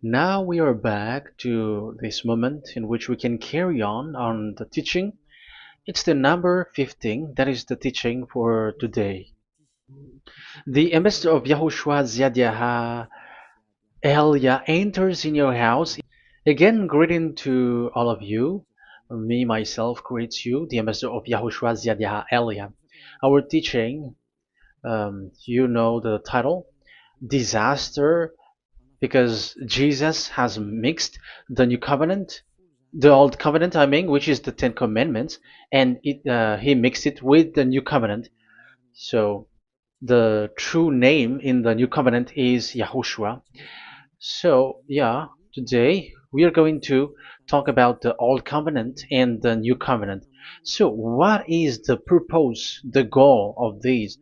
Now we are back to this moment in which we can carry on the teaching. It's the number 15, that is the teaching for today. The ambassador of Yahushua YAH Elia enters in your house. Again, greeting to all of you. Me, myself, greets you, the ambassador of Yahushua YAH Elia. Our teaching, you know the title, Disaster, because Jesus has mixed the new covenant, the old covenant, I mean, which is the Ten Commandments, and he mixed it with the new covenant. So the true name in the new covenant is Yahushua. So yeah, today we are going to talk about the old covenant and the new covenant. So what is the purpose, the goal of these?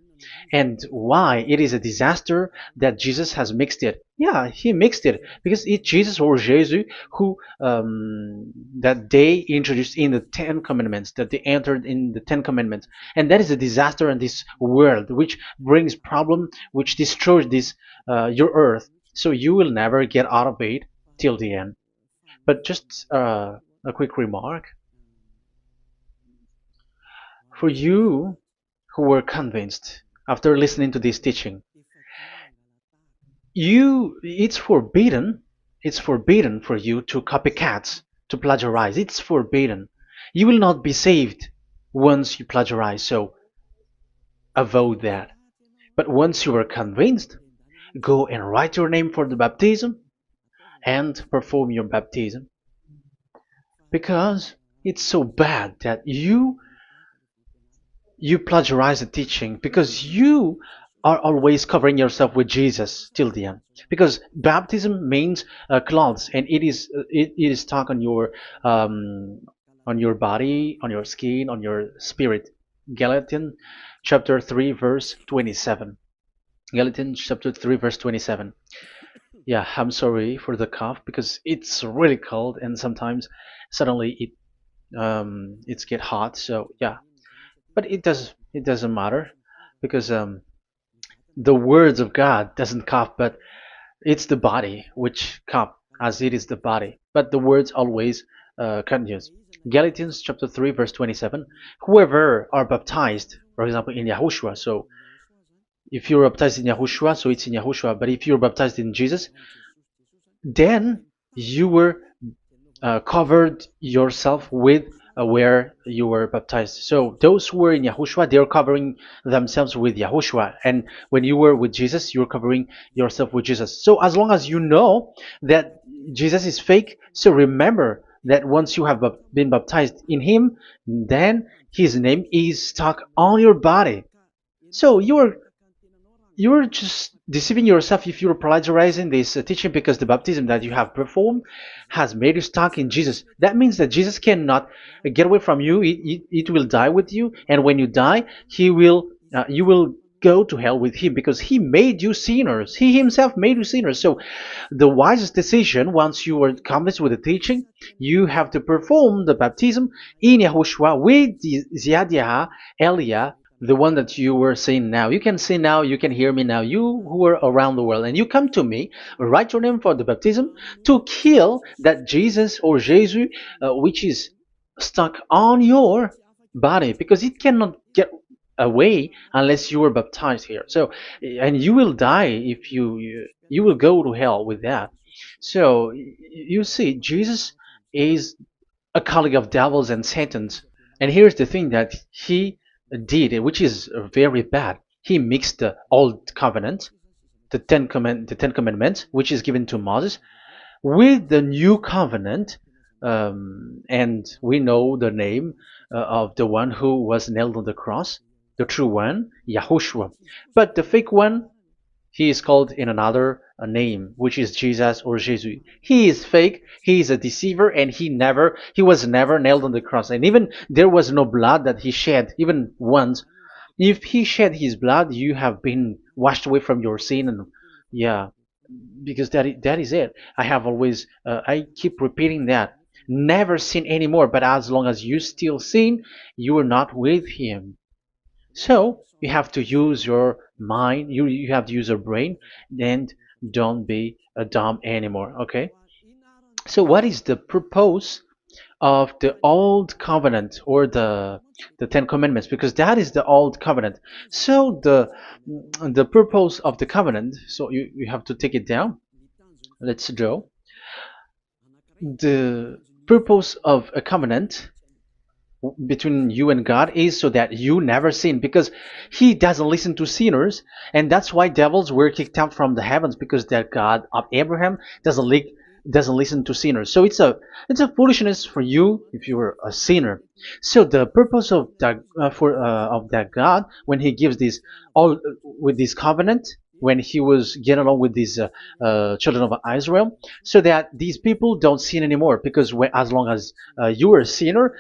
And why it is a disaster that Jesus has mixed it. Yeah, he mixed it because it's Jesus or Jesus who that they introduced in the Ten Commandments, that they entered in the Ten Commandments, and that is a disaster in this world, which brings problem, which destroys this your earth. So you will never get out of it till the end. But just a quick remark for you who were convinced after listening to this teaching. It's forbidden for you to copycats, to plagiarize. It's forbidden. You will not be saved once you plagiarize, so avoid that. But once you are convinced, go and write your name for the baptism and perform your baptism, because it's so bad that you plagiarize the teaching, because you are always covering yourself with Jesus till the end. Because baptism means clothes, and it is stuck on your body, on your skin, on your spirit. Galatians chapter 3 verse 27. Galatians chapter 3 verse 27. Yeah, I'm sorry for the cough because it's really cold and sometimes suddenly it's get hot. So yeah, but it doesn't matter because the words of God doesn't cough, but it's the body which cough, as it is the body. But the words always continues. Galatians chapter 3 verse 27. Whoever are baptized, for example, in Yahushua. So if you're baptized in Yahushua, so it's in Yahushua. But if you're baptized in Jesus, then you were covered yourself with where you were baptized. So those who were in Yahushua, they are covering themselves with Yahushua. And when you were with Jesus, you're covering yourself with Jesus. So as long as you know that Jesus is fake, so remember that once you have been baptized in him, then his name is stuck on your body. So you're just deceiving yourself if you're plagiarizing this teaching, because the baptism that you have performed has made you stuck in Jesus. That means that Jesus cannot get away from you. It will die with you, and when you die, you will go to hell with him, because he made you sinners. He himself made you sinners. So the wisest decision, once you are convinced with the teaching, you have to perform the baptism in Yahushua with the Ziad Elia, the one that you were saying now. You can see now, you can hear me now, you who are around the world, and you come to me, write your name for the baptism to kill that Jesus or Jesus, which is stuck on your body, because it cannot get away unless you were baptized here. So, and you will die if you will go to hell with that. So, you see, Jesus is a colleague of devils and Satans. And here's the thing that he did, which is very bad. He mixed the old covenant, the Ten Commandments, which is given to Moses, with the new covenant, and we know the name of the one who was nailed on the cross, the true one, Yahushua. But the fake one, he is called in another name, which is Jesus or Jesus. He is fake, he is a deceiver, and he was never nailed on the cross. And even there was no blood that he shed, even once. If he shed his blood, you have been washed away from your sin, and yeah, because that is it. I have always, I keep repeating that. Never sin anymore, but as long as you still sin, you are not with him. So you have to use your mind, you have to use your brain, and don't be a dumb anymore. Okay. So what is the purpose of the old covenant, or the Ten Commandments? Because that is the old covenant. So the purpose of the covenant. So you have to take it down. Let's draw the purpose of a covenant between you and God is so that you never sin, because he doesn't listen to sinners, and that's why devils were kicked out from the heavens, because that God of Abraham doesn't listen to sinners. So it's a foolishness for you if you were a sinner. So the purpose of that of that God, when he gives this all with this covenant, when he was getting along with these children of Israel, so that these people don't sin anymore, because as long as you are a sinner,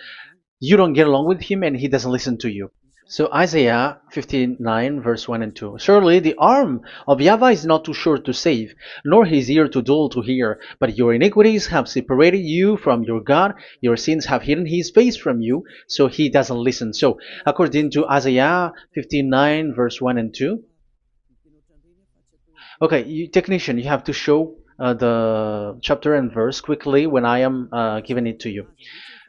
you don't get along with him and he doesn't listen to you. So Isaiah 59 verse 1 and 2. Surely the arm of YAHVAH is not too short to save, nor his ear too dull to hear. But your iniquities have separated you from your God. Your sins have hidden his face from you, so he doesn't listen. So according to Isaiah 59 verse 1 and 2. Okay, technician, you have to show the chapter and verse quickly when I am giving it to you,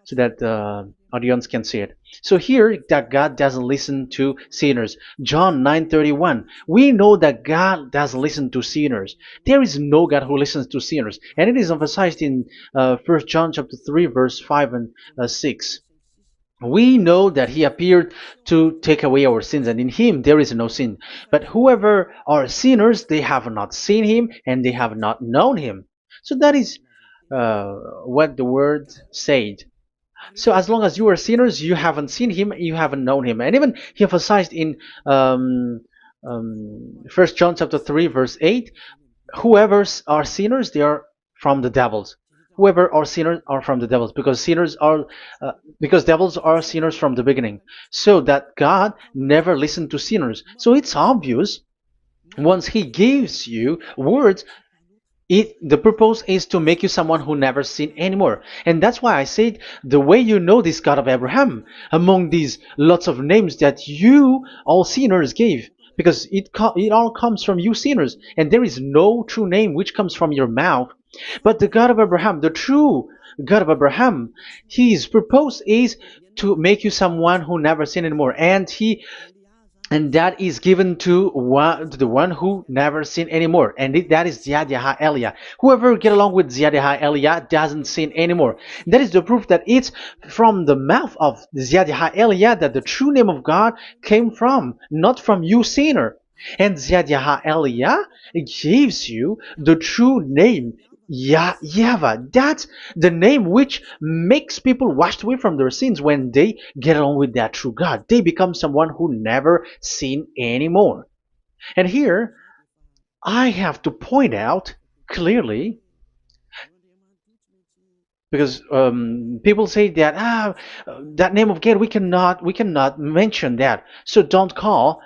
so that the audience can see it. So here, that God doesn't listen to sinners. John 9:31. We know that God doesn't listen to sinners. There is no God who listens to sinners, and it is emphasized in 1 John chapter 3 verse 5 and 6. We know that he appeared to take away our sins, and in him there is no sin. But whoever are sinners, they have not seen him, and they have not known him. So that is what the word said. So as long as you are sinners, you haven't seen him, you haven't known him. And even he emphasized in 1 John chapter 3 verse 8, whoever are sinners, they are from the devils. Whoever are sinners are from the devils, because because devils are sinners from the beginning. So that God never listened to sinners. So it's obvious, once he gives you words, the purpose is to make you someone who never sinned anymore. And that's why I said, the way you know this God of Abraham among these lots of names that you all sinners gave, because it all comes from you sinners, and there is no true name which comes from your mouth. But the God of Abraham, the true God of Abraham, his purpose is to make you someone who never sinned anymore, and that is given to the one who never sin anymore, and that is Ziad Elia. Whoever get along with Ziad Elia doesn't sin anymore. That is the proof that it's from the mouth of Ziad Elia that the true name of God came from, not from you sinner. And Ziad Elia gives you the true name, Yahvah. That's the name which makes people washed away from their sins. When they get along with that true God, they become someone who never sin anymore. And here, I have to point out clearly, because people say that that name of God, we cannot mention that, so don't call.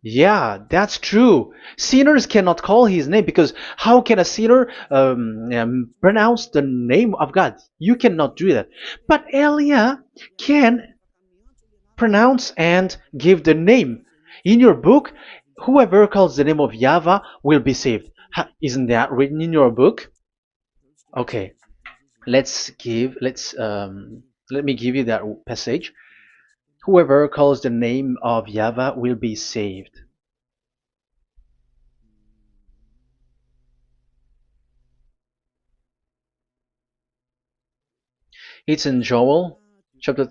Yeah, that's true. Sinners cannot call his name, because how can a sinner pronounce the name of God? You cannot do that. But Elia can pronounce and give the name. In your book, whoever calls the name of YAHVAH will be saved. Isn't that written in your book? Okay, let me give you that passage. Whoever calls the name of YAHVAH will be saved. It's in Joel chapter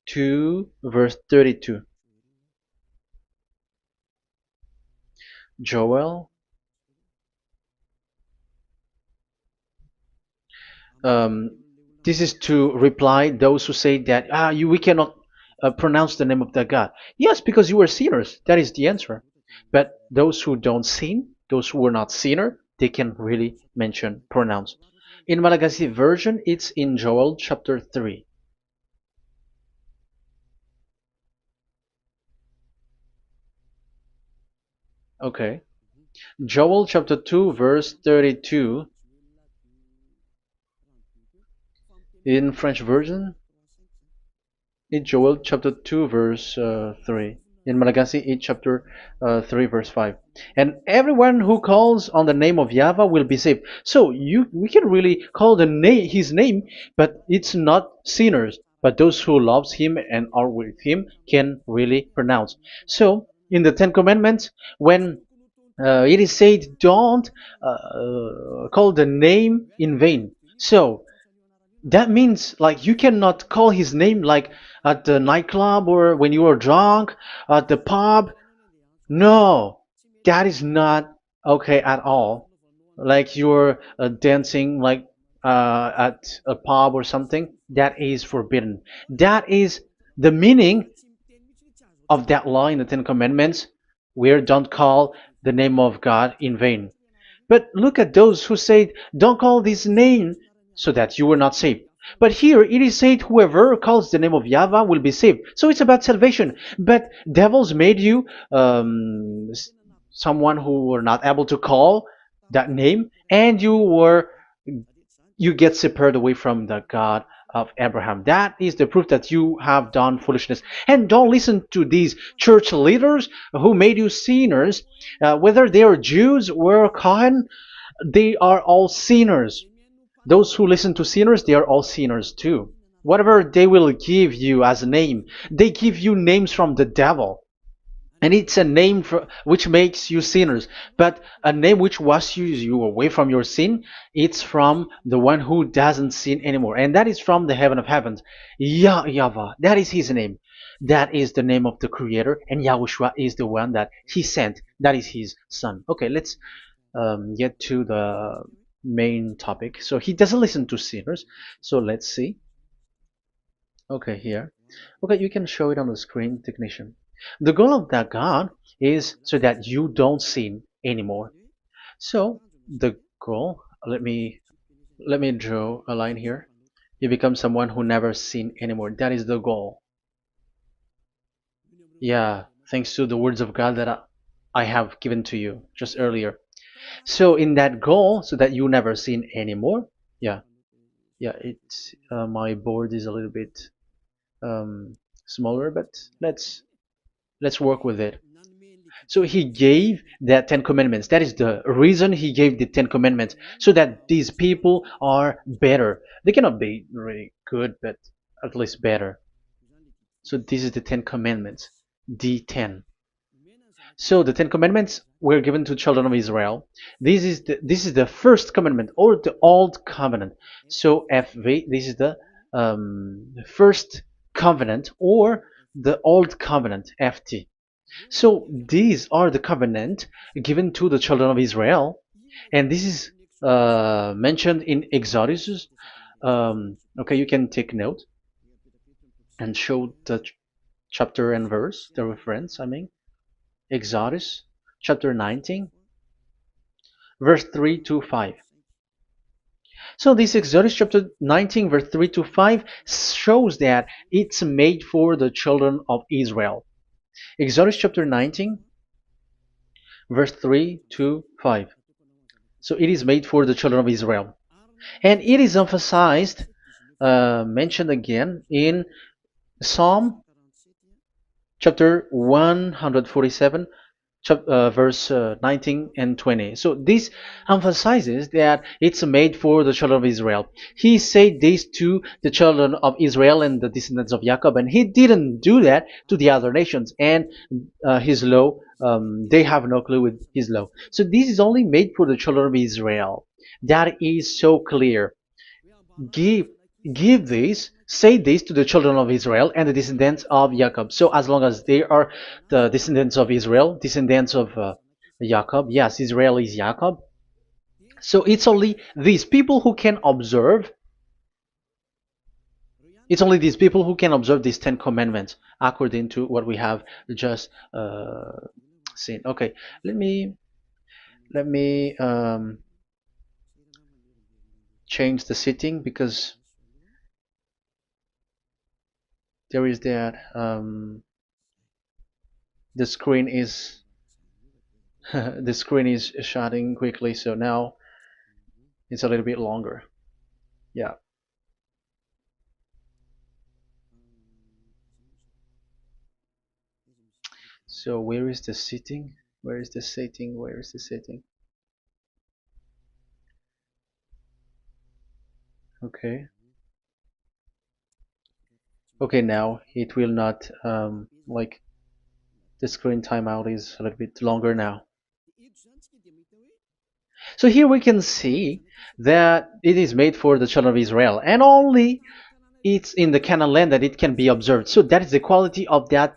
2 verse 32. Joel, um, this is to reply those who say that we cannot pronounce the name of the God. Yes, because you are sinners. That is the answer. But those who don't sin, those who are not sinner, they can really pronounce. In Malagasy version, it's in Joel chapter 3. Okay. Joel chapter 2 verse 32. In French version, in Joel chapter 2 verse 3. in Malagasy 8 chapter 3 verse 5. And everyone who calls on the name of YAHVAH will be saved. So we can really call his name, but it's not sinners, but those who loves him and are with him can really pronounce. So in the Ten Commandments, when it is said, don't call the name in vain. So that means like you cannot call his name like at the nightclub or when you are drunk at the pub. No, that is not okay at all. Like you're dancing like at a pub or something, that is forbidden. That is the meaning of that law in the Ten Commandments, where don't call the name of God in vain. But look at those who say, don't call this name so that you were not saved. But here it is said, whoever calls the name of YAHVAH will be saved. So it's about salvation. But devils made you someone who were not able to call that name, and you get separated away from the God of Abraham. That is the proof that you have done foolishness. And don't listen to these church leaders who made you sinners, whether they are Jews or Kohen, they are all sinners. Those who listen to sinners, they are all sinners too. Whatever they will give you as a name, they give you names from the devil. And it's a name which makes you sinners, but a name which washes you away from your sin, it's from the one who doesn't sin anymore, and that is from the heaven of heavens. Yahvah, that is his name. That is the name of the Creator, and Yahushua is the one that he sent. That is his son. Okay, let's get to the main topic. So he doesn't listen to sinners. So let's see. Okay, here. Okay, you can show it on the screen, technician. The goal of that God is so that you don't sin anymore. So the goal, let me draw a line here. You become someone who never sin anymore. That is the goal. Yeah, thanks to the words of God that I have given to you just earlier. So in that goal, so that you never sin anymore. Yeah, yeah. It's my board is a little bit smaller, but let's work with it. So he gave the Ten Commandments. That is the reason he gave the Ten Commandments, so that these people are better. They cannot be really good, but at least better. So this is the Ten Commandments, the 10. So the Ten Commandments were given to children of Israel. This is the first commandment, or the old covenant. So FV, this is the first covenant, or the old covenant, FT. So these are the covenant given to the children of Israel, and this is mentioned in Exodus. Okay, you can take note and show the chapter and verse, the reference. I mean, Exodus chapter 19, verse 3 to 5. So this Exodus chapter 19, verse 3 to 5 shows that it's made for the children of Israel. Exodus chapter 19, verse 3 to 5. So it is made for the children of Israel. And it is emphasized, mentioned again in Psalm chapter 147, verse 19 and 20. So this emphasizes that it's made for the children of Israel. He said this to the children of Israel and the descendants of Jacob, and he didn't do that to the other nations. And his law, they have no clue with his law. So this is only made for the children of Israel. That is so clear. Give say this to the children of Israel and the descendants of Jacob. So as long as they are the descendants of Israel, descendants of Jacob, yes, Israel is Jacob. So it's only these people who can observe. It's only these people who can observe these 10 commandments according to what we have just seen. Okay, let me change the setting, because there is that the screen is the screen is shutting quickly, so now it's a little bit longer. Yeah. So where is the sitting? Where is the sitting? Where is the sitting? Okay. Okay, now it will not like the screen timeout is a little bit longer now. So here we can see that it is made for the children of Israel, and only it's in the Canaan land that it can be observed. So that is the quality of that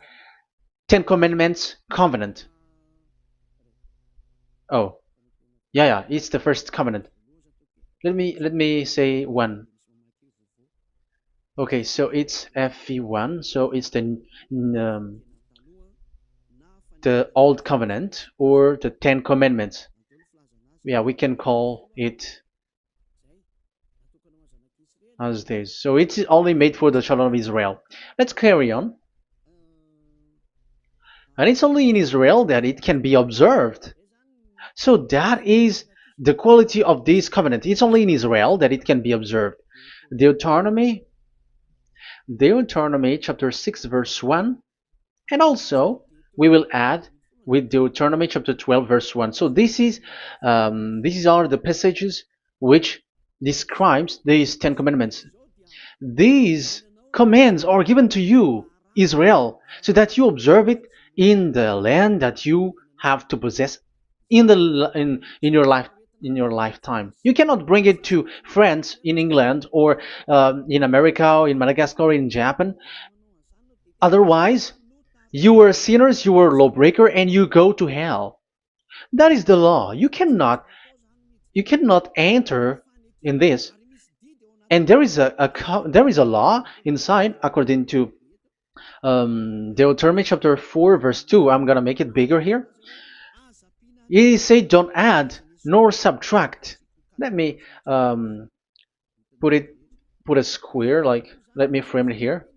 Ten Commandments covenant. Oh, yeah, it's the first covenant. Let me say one. Okay, so it's FV1, so it's the old covenant or the Ten Commandments. Yeah, we can call it as this. So it's only made for the children of Israel. Let's carry on. And it's only in Israel that it can be observed. So that is the quality of this covenant. It's only in Israel that it can be observed. Deuteronomy, Deuteronomy chapter 6 verse 1, and also we will add with Deuteronomy chapter 12 verse 1. So these are the passages which describes these Ten Commandments. These commands are given to you, Israel, so that you observe it in the land that you have to possess in your lifetime. You cannot bring it to France, in England, or in America, or in Madagascar, or in Japan. Otherwise, you were sinners, you were lawbreaker, and you go to hell. That is the law. You cannot enter in this. And there is a law inside according to Deuteronomy chapter 4 verse 2. I'm gonna make it bigger here. It says don't add nor subtract. Let me put a square, like let me frame it here.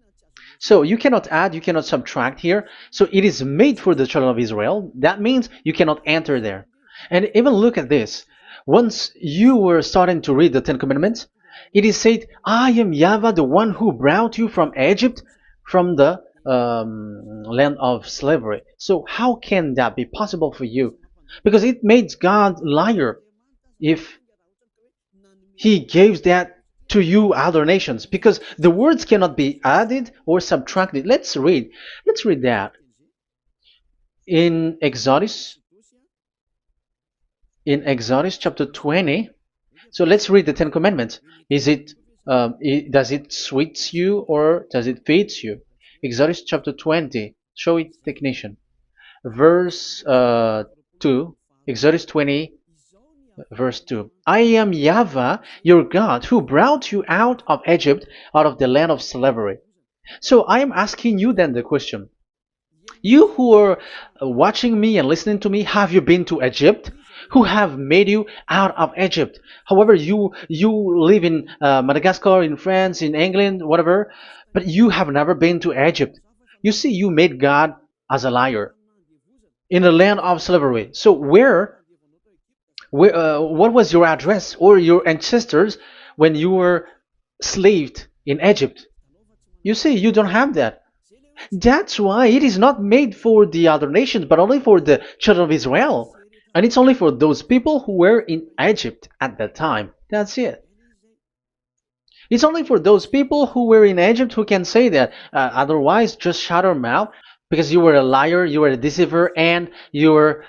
So you cannot add, you cannot subtract here. So it is made for the children of Israel. That means you cannot enter there. And even look at this. Once you were starting to read the Ten Commandments, it is said, I am YAHVAH, the one who brought you from Egypt, from the land of slavery. So how can that be possible for you? Because it makes God liar if he gives that to you other nations, because the words cannot be added or subtracted. Let's read that in Exodus chapter 20. So let's read the Ten Commandments. Does it sweets you or does it feeds you? Exodus chapter 20. Show it, technician. Verse 2. Exodus 20 verse 2. I am YAHVAH, your God, who brought you out of Egypt, out of the land of slavery. So I am asking you then the question. You who are watching me and listening to me, have you been to Egypt? Who have made you out of Egypt? However, you live in Madagascar, in France, in England, whatever, but you have never been to Egypt. You see, you made God as a liar in the land of slavery. So what was your address or your ancestors when you were slaved in Egypt? You see, you don't have that. That's why it is not made for the other nations, but only for the children of Israel. And it's only for those people who were in Egypt at that time. That's it. It's only for those people who were in Egypt who can say that. Otherwise, just shut your mouth, because you were a liar, you were a deceiver, and you were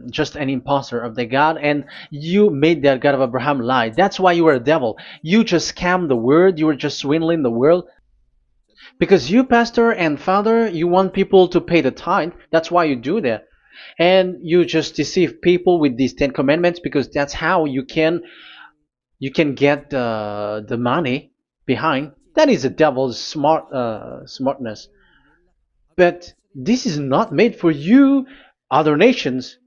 just an imposter of the God, and you made that God of Abraham lie. That's why you were a devil. You just scammed the word, you were just swindling the world. Because you, pastor and father, you want people to pay the tithe. That's why you do that. And you just deceive people with these Ten Commandments, because that's how you can get the money behind. That is the devil's smartness. But this is not made for you, other nations.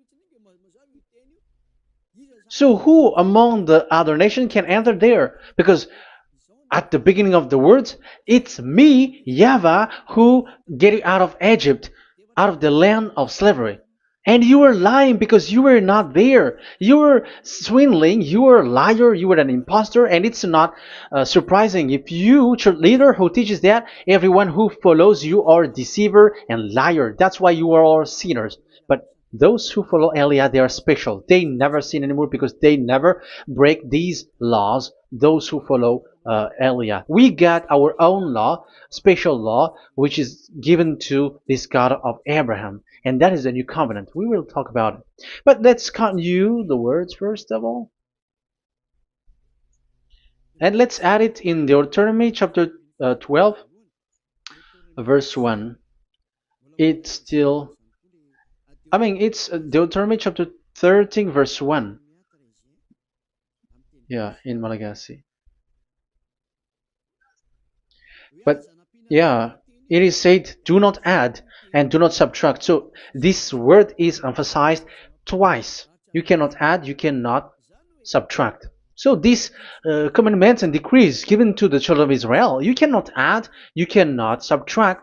So who among the other nations can enter there? Because at the beginning of the words, it's me, YAHVAH, who get you out of Egypt, out of the land of slavery. And you were lying because you were not there. You were swindling. You were a liar. You were an impostor. And it's not surprising if you, church leader who teaches that, everyone who follows you are a deceiver and liar. That's why you are all sinners. But those who follow Elia, they are special. They never sin anymore because they never break these laws. Those who follow Elia. We got our own law, special law, which is given to this God of Abraham. And that is the new covenant. We will talk about it. But let's continue the words first of all. And let's add it in Deuteronomy chapter 12, verse 1. It's still, it's Deuteronomy chapter 13, verse 1. Yeah, in Malagasy. But yeah, it is said, do not add and do not subtract. So this word is emphasized twice. You cannot add, you cannot subtract. So these commandments and decrees given to the children of Israel, you cannot add, you cannot subtract.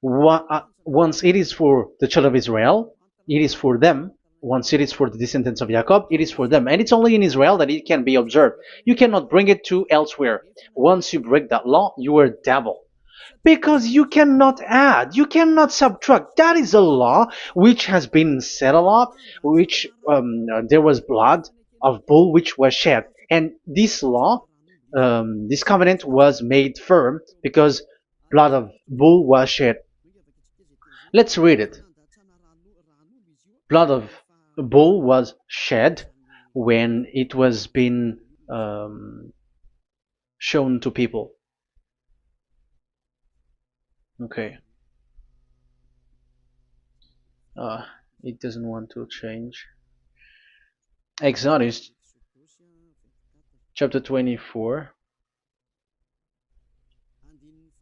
Once it is for the children of Israel, it is for them. Once it is for the descendants of Jacob, it is for them. And it's only in Israel that it can be observed. You cannot bring it to elsewhere. Once you break that law, you are devil. Because you cannot add, you cannot subtract. That is a law which has been settled up, which there was blood of bull which was shed. And this law, this covenant was made firm because blood of bull was shed. Let's read it. Blood of bull was shed when it was been shown to people. Okay. It doesn't want to change. Exodus chapter 24,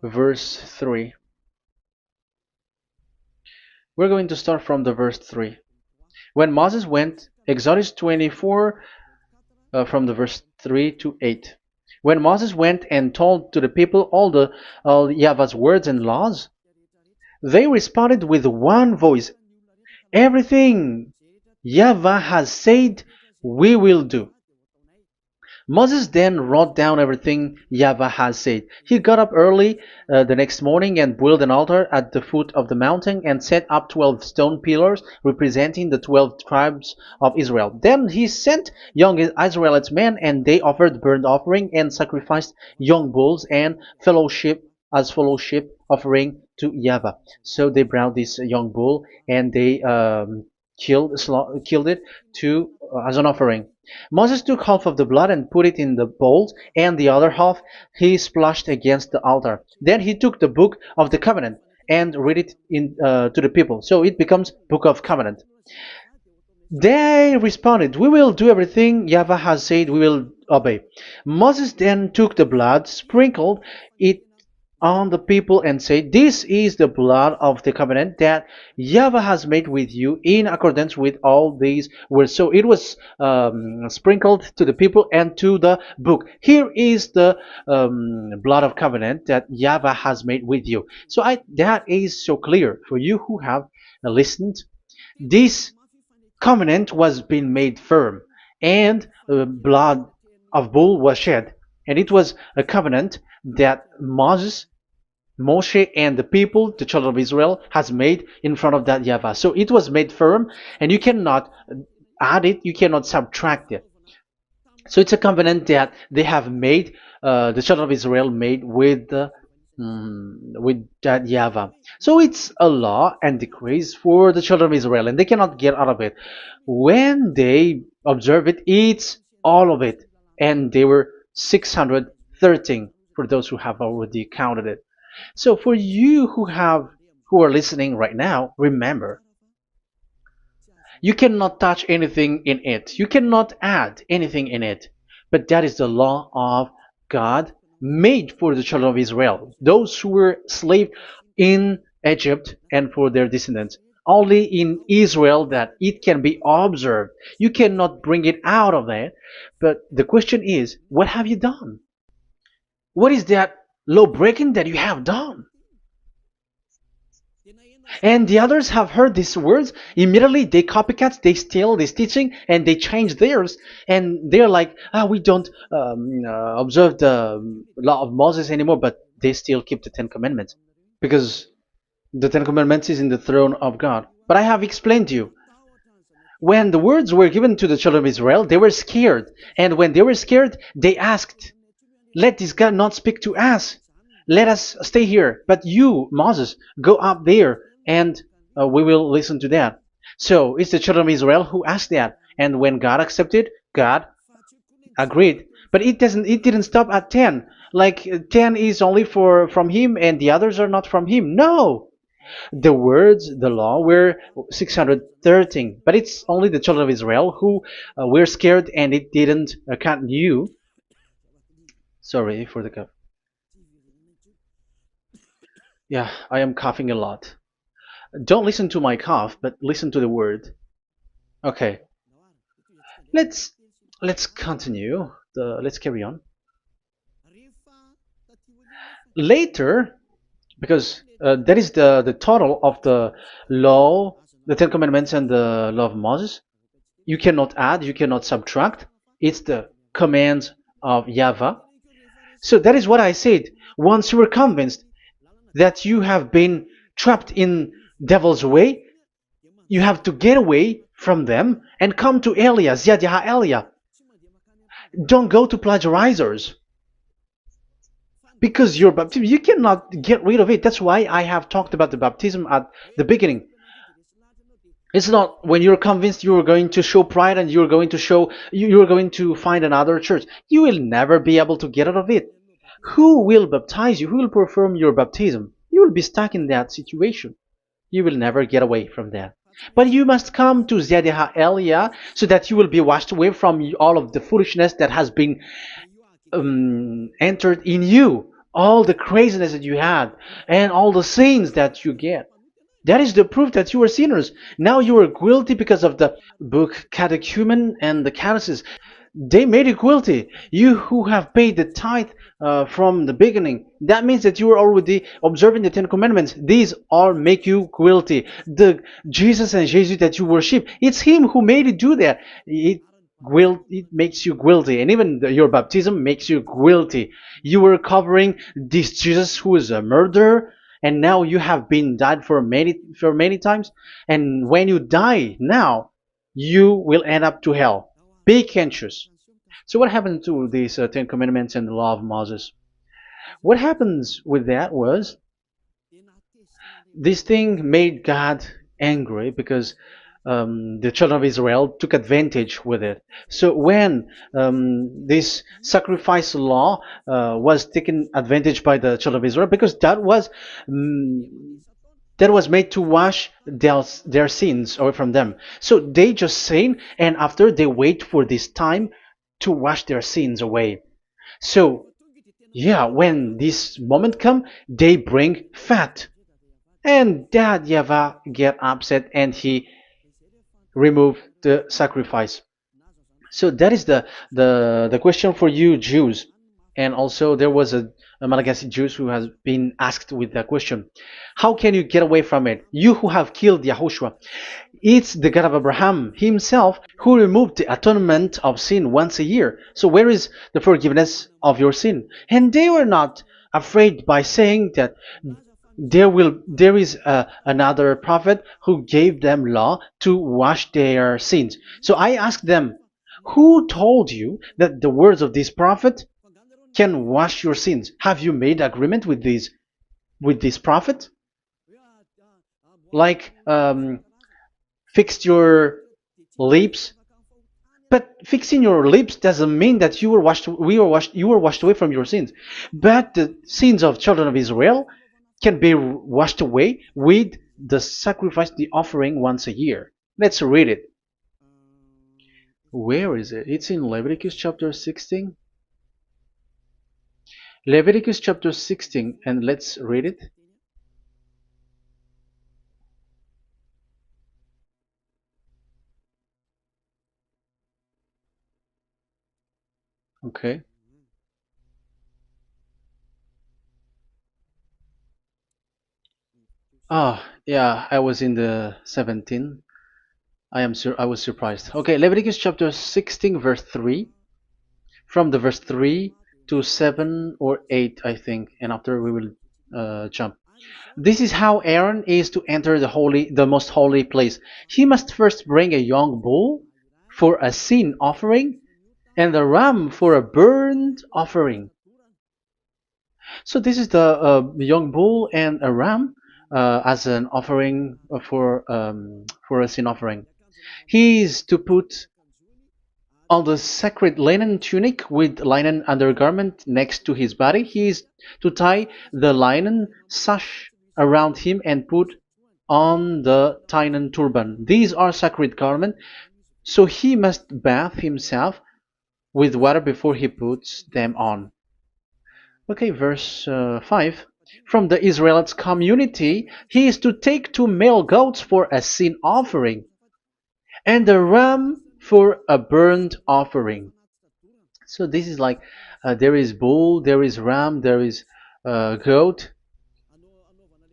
verse 3. We're going to start from the verse 3. When Moses went, Exodus 24, from the verse 3 to 8. When Moses went and told to the people all Yahvah's words and laws, they responded with one voice, everything Yahvah has said, we will do. Moses then wrote down everything Yahvah has said. He got up early the next morning and built an altar at the foot of the mountain and set up 12 stone pillars representing the 12 tribes of Israel. Then he sent young Israelite men, and they offered burnt offering and sacrificed young bulls and fellowship offering to Yahvah. So they brought this young bull and they killed it as an offering. Moses took half of the blood and put it in the bowls, and the other half he splashed against the altar. Then he took the book of the covenant and read it to the people. So it becomes book of covenant. They responded, we will do everything Yahvah has said, we will obey. Moses then took the blood, sprinkled it on the people and said, this is the blood of the covenant that Yahvah has made with you in accordance with all these words. So it was sprinkled to the people and to the book. Here is the blood of covenant that Yahvah has made with you. So that is so clear for you who have listened. This covenant was being made firm, and blood of bull was shed. And it was a covenant that Moshe and the people, the children of Israel, has made in front of that Yahvah. So it was made firm, and you cannot add it, you cannot subtract it. So it's a covenant that they have made, the children of Israel made with that Yahvah. So it's a law and decrees for the children of Israel, and they cannot get out of it. When they observe it, it's all of it, and they were 613 for those who have already counted it. So for you who are listening right now, remember, you cannot touch anything in it. You cannot add anything in it. But that is the law of God made for the children of Israel, those who were slaves in Egypt and for their descendants. Only in Israel that it can be observed. You cannot bring it out of there. But the question is, what have you done? What is that law breaking that you have done? And the others have heard these words. Immediately they copycats, they steal this teaching, and they change theirs. And they're like, ah, we don't observe the law of Moses anymore, but they still keep the Ten Commandments because the Ten Commandments is in the throne of God. But I have explained to you, when the words were given to the children of Israel, they were scared. And when they were scared, they asked, let this God not speak to us. Let us stay here. But you, Moses, go up there and we will listen to that. So it's the children of Israel who asked that. And when God accepted, God agreed. But it didn't stop at 10. Like 10 is only for from him and the others are not from him. No. The words, the law were 613. But it's only the children of Israel who were scared and it didn't cut you. Sorry for the cough. Yeah, I am coughing a lot. Don't listen to my cough, but listen to the word. Okay, let's let's continue. Let's carry on. Later, because that is the total of the law, the Ten Commandments, and the law of Moses. You cannot add, you cannot subtract. It's the commands of YAHVAH. So that is what I said. Once you were convinced that you have been trapped in devil's way, you have to get away from them and come to Elia, Ziad Elia. Don't go to plagiarizers. Because your baptism, you cannot get rid of it. That's why I have talked about the baptism at the beginning. It's not when you're convinced you're going to show pride and you're going to show you're going to find another church. You will never be able to get out of it. Who will baptize you? Who will perform your baptism? You will be stuck in that situation. You will never get away from that. But you must come to Ziad Elia so that you will be washed away from all of the foolishness that has been entered in you, all the craziness that you had, and all the sins that you get. That is the proof that you are sinners. Now you are guilty because of the book catechumen and the catechism. They made you guilty. You who have paid the tithe from the beginning, that means that you are already observing the Ten Commandments. These all make you guilty. The Jesus and Jesus that you worship, it's Him who made you do that. It makes you guilty, and even your baptism makes you guilty. You were covering this Jesus who is a murderer, and now you have been died for many times. And when you die now, you will end up to hell. Be conscious. So what happened to these Ten Commandments and the law of Moses? What happens with that was this thing made God angry because the children of Israel took advantage with it. So when this sacrifice law was taken advantage by the children of Israel, because um, that was made to wash their sins away from them. So they just sin, and after they wait for this time to wash their sins away. So yeah, when this moment come, they bring fat, and Dad Yava get upset and he remove the sacrifice. So that is the question for you Jews, and also there was a Malagasy Jews who has been asked with that question: how can you get away from it? You who have killed YAHOSHUAH. It's the God of Abraham Himself who removed the atonement of sin once a year. So where is the forgiveness of your sin? And they were not afraid by saying that there is another prophet who gave them law to wash their sins. So I asked them, who told you that the words of this prophet can wash your sins? Have you made agreement with this prophet? Like fixed your lips, but fixing your lips doesn't mean that you were washed away from your sins. But the sins of children of Israel can be washed away with the sacrifice, the offering once a year. Let's read it. Where is it? It's in Leviticus chapter 16. Leviticus chapter 16, and let's read it. Okay. Ah, Yeah, I was in the 17. I was surprised. Okay, Leviticus chapter 16 verse 3, from the verse 3 to 7 or 8, I think, and after we will jump. This is how Aaron is to enter the most holy place. He must first bring a young bull for a sin offering and a ram for a burnt offering. So this is the young bull and a ram as an offering for a sin offering. He is to put on the sacred linen tunic with linen undergarment next to his body. He is to tie the linen sash around him and put on the linen turban. These are sacred garments, so he must bathe himself with water before he puts them on. Okay, verse 5. From the Israelites community, he is to take 2 male goats for a sin offering and a ram for a burnt offering. So this is like there is bull, there is ram, there is goat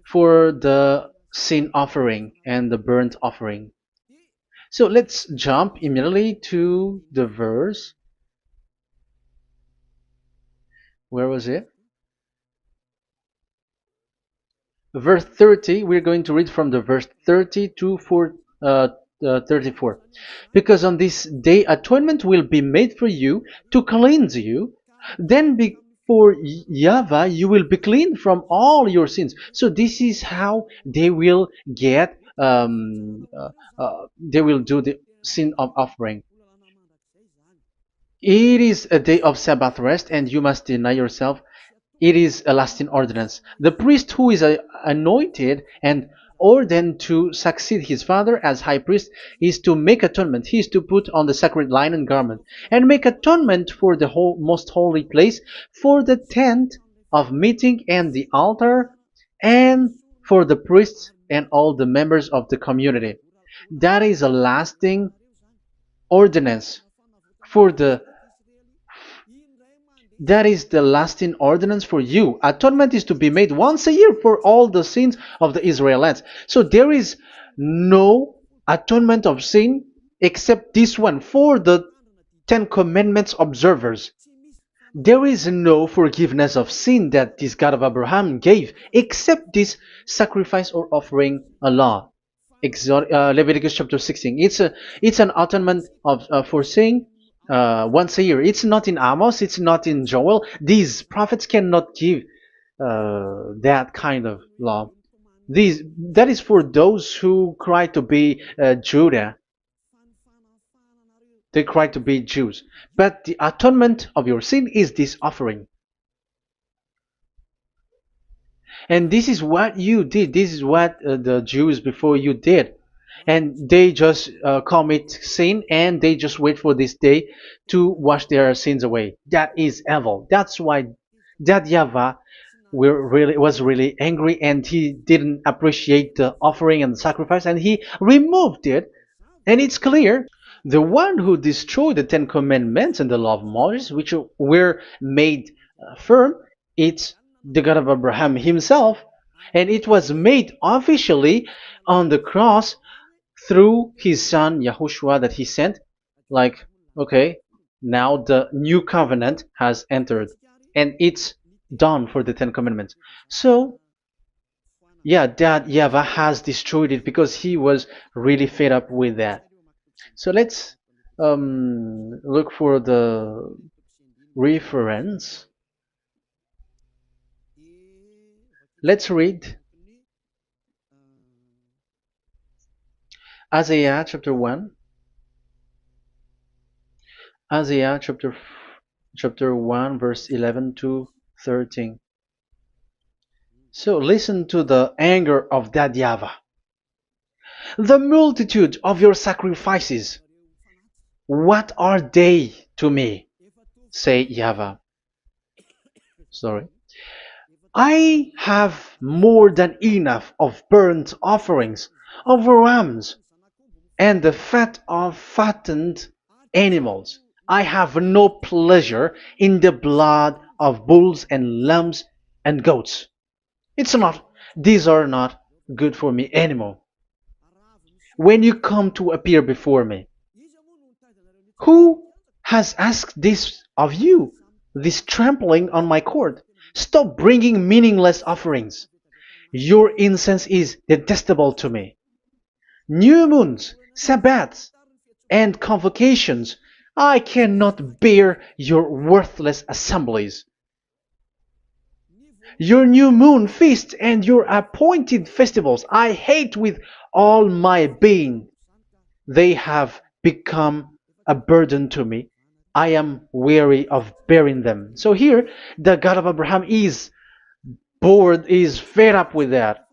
for the sin offering and the burnt offering. So let's jump immediately to the verse. Where was it? Verse 30. We're going to read from the verse 30 to 34. Because on this day atonement will be made for you to cleanse you. Then before YAHVAH you will be clean from all your sins. So this is how they will get they will do the sin of offering. It is a day of Sabbath rest, and you must deny yourself. It is a lasting ordinance. The priest who is anointed and ordained to succeed his father as high priest is to make atonement. He is to put on the sacred linen garment and make atonement for the most holy place, for the tent of meeting and the altar, and for the priests and all the members of the community. That is a lasting ordinance for the that is the lasting ordinance for you. Atonement is to be made once a year for all the sins of the Israelites. So there is no atonement of sin except this one for the Ten Commandments observers. There is no forgiveness of sin that this God of Abraham gave except this sacrifice or offering a law. Leviticus chapter 16. It's an atonement of for sin once a year. It's not in Amos. It's not in Joel. These prophets cannot give that kind of law. That is for those who cry to be Judah. They cry to be Jews. But the atonement of your sin is this offering. And this is what you did. This is what the Jews before you did. And they just commit sin and they just wait for this day to wash their sins away. That is evil. That's why that YAHVAH was really angry, and he didn't appreciate the offering and the sacrifice, and he removed it. And it's clear the one who destroyed the Ten Commandments and the law of Moses, which were made firm, it's the God of Abraham himself, and it was made officially on the cross through his son YAHOSHUAH that he sent. Like, okay, now the new covenant has entered, and it's done for the Ten Commandments. So yeah, that YAHVAH has destroyed it because he was really fed up with that. So let's look for the reference. Let's read Isaiah chapter 1. Isaiah chapter 1 verse 11 to 13. So listen to the anger of that YAHVAH. The multitude of your sacrifices, what are they to me? Say YAHVAH. Sorry. I have more than enough of burnt offerings, of rams, and the fat of fattened animals. I have no pleasure in the blood of bulls and lambs and goats. These are not good for me anymore. When you come to appear before me, who has asked this of you? This trampling on my court. Stop bringing meaningless offerings. Your incense is detestable to me. New moons, Sabbaths, and convocations. I cannot bear your worthless assemblies. Your new moon feasts and your appointed festivals I hate with all my being. They have become a burden to me. I am weary of bearing them. So here, the God of Abraham is bored, is fed up with that.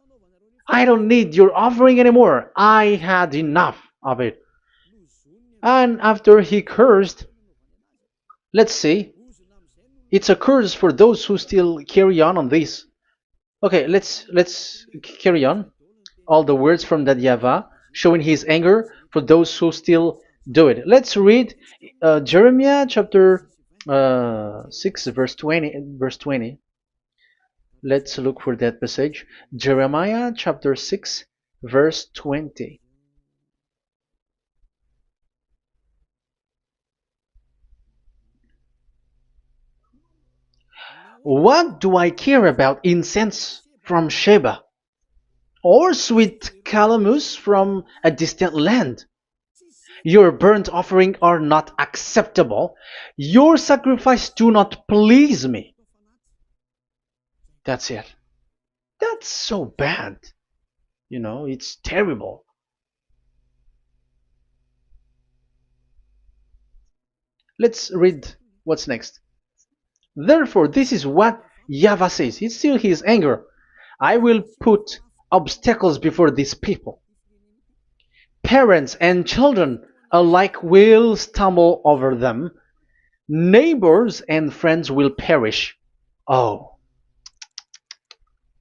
I don't need your offering anymore. I had enough of it. And after he cursed, let's see, it's a curse for those who still carry on this. Okay, let's carry on. All the words from that YAHVAH showing his anger for those who still do it. Let's read Jeremiah chapter 6 verse 20 verse 20. Let's look for that passage. Jeremiah chapter 6 verse 20. What do I care about incense from Sheba or sweet calamus from a distant land? Your burnt offering are not acceptable. Your sacrifice do not please me. That's it. That's so bad. It's terrible. Let's read what's next. Therefore, this is what YAHVAH says. It's still his anger. I will put obstacles before these people. Parents and children alike will stumble over them. Neighbors and friends will perish. Oh,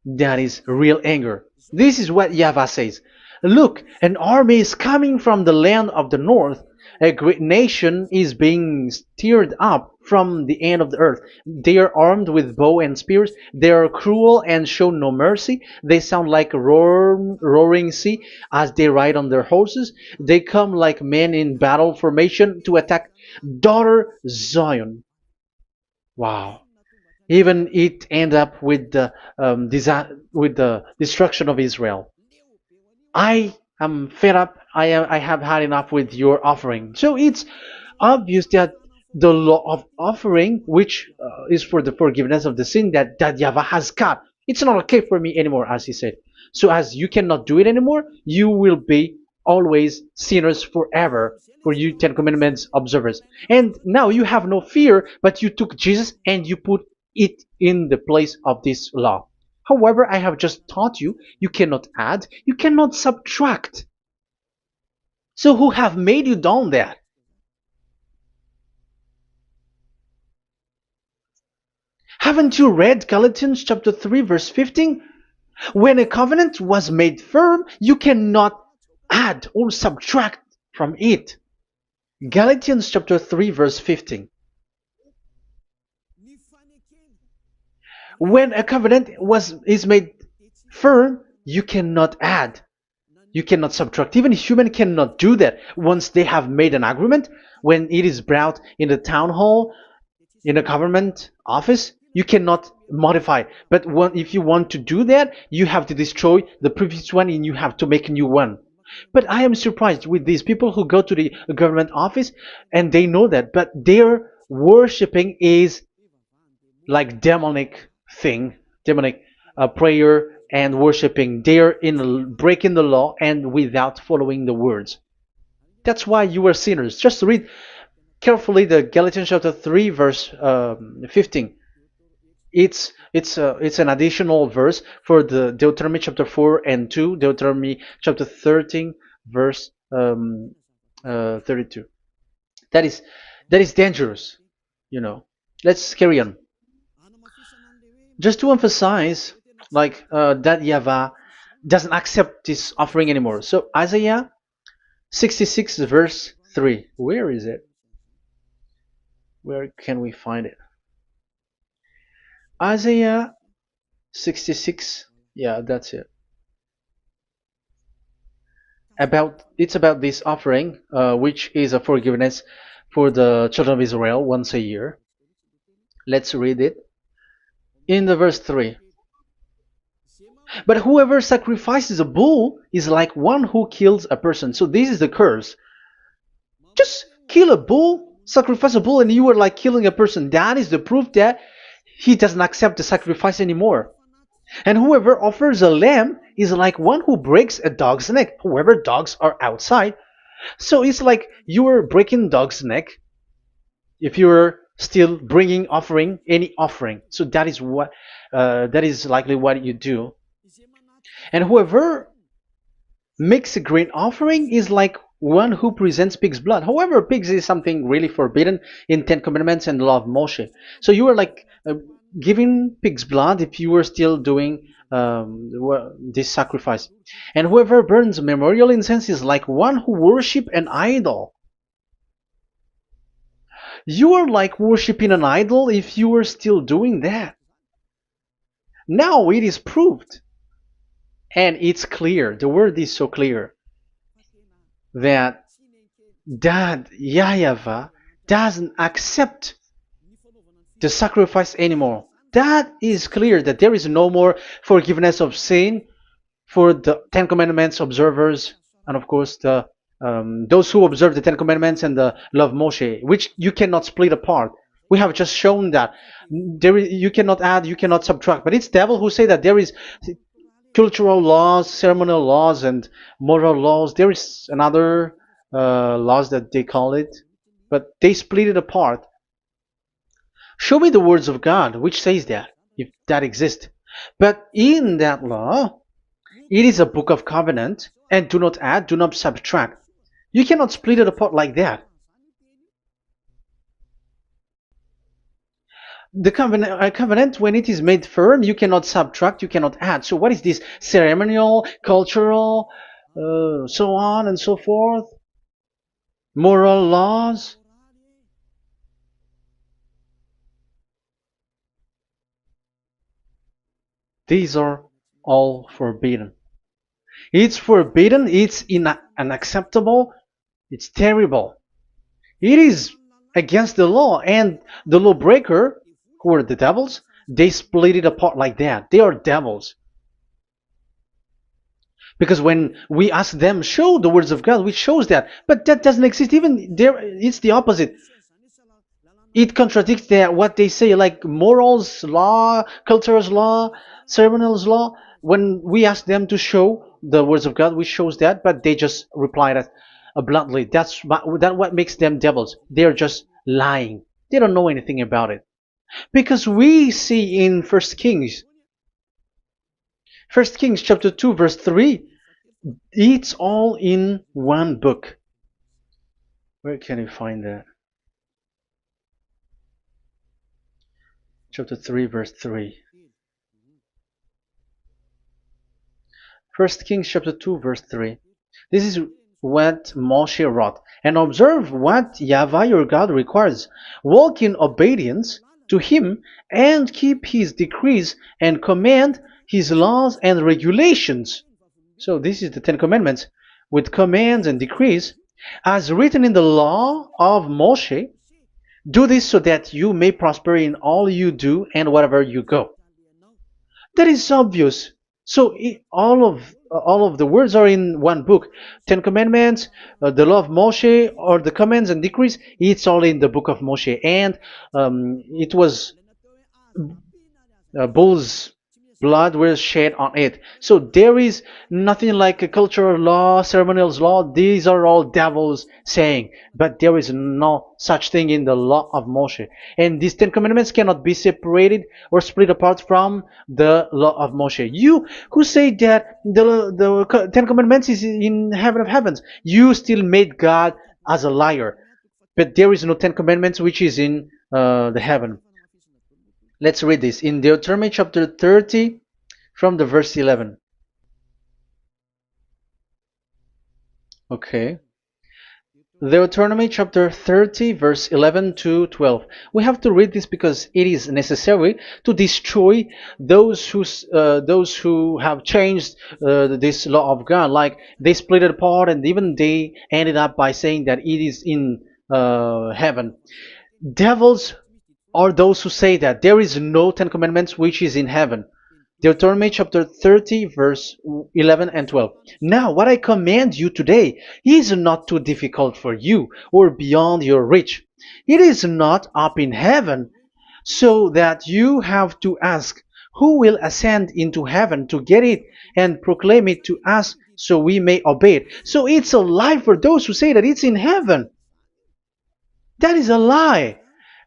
that is real anger. This is what YAHVAH says. Look, an army is coming from the land of the north. A great nation is being stirred up from the end of the earth. They are armed with bow and spears. They are cruel and show no mercy. They sound like a roaring sea as they ride on their horses. They come like men in battle formation to attack daughter Zion. Wow. Even it end up with the with the destruction of Israel. I am fed up. I have had enough with your offering. So it's obvious that the law of offering, which is for the forgiveness of the sin that YAHVAH has got, it's not okay for me anymore, as he said. So as you cannot do it anymore, you will be always sinners forever for you Ten Commandments observers. And now you have no fear, but you took Jesus and you put it in the place of this law. However, I have just taught you, you cannot add, you cannot subtract. So who have made you done that? Haven't you read Galatians chapter 3 verse 15? When a covenant was made firm, you cannot add or subtract from it. Galatians chapter 3 verse 15. When a covenant is made firm, you cannot add. You cannot subtract. Even human cannot do that. Once they have made an agreement, when it is brought in the town hall, in a government office, you cannot modify. But if you want to do that, you have to destroy the previous one and you have to make a new one. But I am surprised with these people who go to the government office and they know that, but their worshipping is like demonic thing, demonic prayer and worshipping. They're in breaking the law and without following the words. That's why you are sinners. Just read carefully the Galatians chapter 3 verse 15. It's an additional verse for the Deuteronomy chapter 4 and 2, Deuteronomy chapter 13 verse 32. That is dangerous, you know. Let's carry on. Just to emphasize, like that YAHVAH doesn't accept this offering anymore. So Isaiah 66 verse 3. Where is it? Where can we find it? Isaiah 66. Yeah, that's it. about this offering, which is a forgiveness for the children of Israel once a year. Let's read it in the verse 3. But whoever sacrifices a bull is like one who kills a person. So this is the curse. Just kill a bull, sacrifice a bull, and you are like killing a person. That is the proof that he doesn't accept the sacrifice anymore. And whoever offers a lamb is like one who breaks a dog's neck. Whoever dogs are outside. So it's like you are breaking dog's neck if you're still bringing offering any offering. So that is likely what you do. And whoever makes a grain offering is like one who presents pig's blood. However, pigs is something really forbidden in Ten Commandments and the law of Moshe. So you are like giving pig's blood if you were still doing this sacrifice. And whoever burns memorial incense is like one who worship an idol. You are like worshiping an idol if you are still doing that. Now it is proved, and it's clear, the word is so clear, that YAHVAH doesn't accept the sacrifice anymore. That is clear that there is no more forgiveness of sin for the Ten Commandments observers, and of course those who observe the Ten Commandments and the law of Moshe, which you cannot split apart. We have just shown that you cannot add, you cannot subtract. But it's devil who say that there is cultural laws, ceremonial laws, and moral laws. There is another laws that they call it, but they split it apart. Show me the words of God which says that, if that exists. But in that law, it is a book of covenant, and do not add, do not subtract. You cannot split it apart like that. The covenant, when it is made firm, you cannot subtract, you cannot add. So what is this ceremonial, cultural, so on and so forth? Moral laws? These are all forbidden. It's forbidden, it's unacceptable, it's terrible. It is against the law, and the lawbreaker, who are the devils, they split it apart like that. They are devils. Because when we ask them, show the words of God, which shows that, but that doesn't exist. Even there, it's the opposite. It contradicts what they say, like morals law, cultural law, ceremonial law. When we ask them to show the words of God, which shows that, but they just reply that bluntly. That's what makes them devils. They're just lying. They don't know anything about it. Because we see in 1 Kings chapter 2 verse 3, it's all in one book. Where can you find that? Chapter 3 verse 3. 1 Kings chapter 2 verse 3. This is what Moshe wrote. And observe what YAHVAH your God requires. Walk in obedience to him and keep his decrees and command his laws and regulations. So this is the Ten Commandments with commands and decrees as written in the law of Moshe. Do this so that you may prosper in all you do and wherever you go. That is obvious. So all of the words are in one book. Ten Commandments, the law of Moshe, or the commands and decrees. It's all in the book of Moshe, and it was bull's blood was shed on it. So there is nothing like a cultural law, ceremonial law. These are all devils saying, but there is no such thing in the law of Moshe. And these Ten Commandments cannot be separated or split apart from the law of Moshe. You who say that the Ten Commandments is in heaven of heavens, you still made God as a liar. But there is no Ten Commandments which is in the heaven. Let's read this in Deuteronomy chapter 30 from the verse 11. Okay. Deuteronomy chapter 30, verse 11 to 12. We have to read this because it is necessary to destroy those who have changed this law of God. Like they split it apart, and even they ended up by saying that it is in heaven. Devils are those who say that there is no Ten Commandments which is in heaven. Deuteronomy chapter 30, verse 11 and 12. Now, what I command you today is not too difficult for you or beyond your reach. It is not up in heaven, so that you have to ask, who will ascend into heaven to get it and proclaim it to us so we may obey it? So it's a lie for those who say that it's in heaven. That is a lie.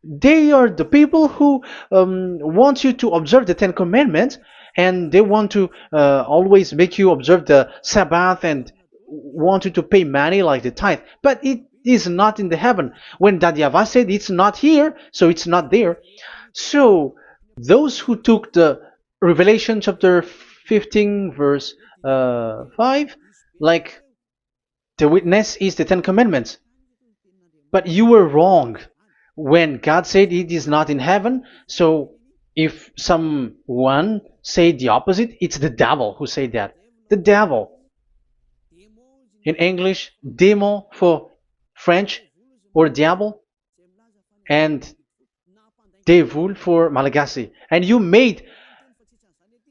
They are the people who want you to observe the Ten Commandments, and they want to always make you observe the Sabbath and want you to pay money like the tithe. But it is not in the heaven. When that YAHVAH said it's not here, so it's not there. So those who took the Revelation chapter 15 verse 5, like the witness is the Ten Commandments. But you were wrong when God said it is not in heaven. So if someone say the opposite, it's the devil who said that. The devil. In English, démon for French, or diable, and devil for Malagasy. And you made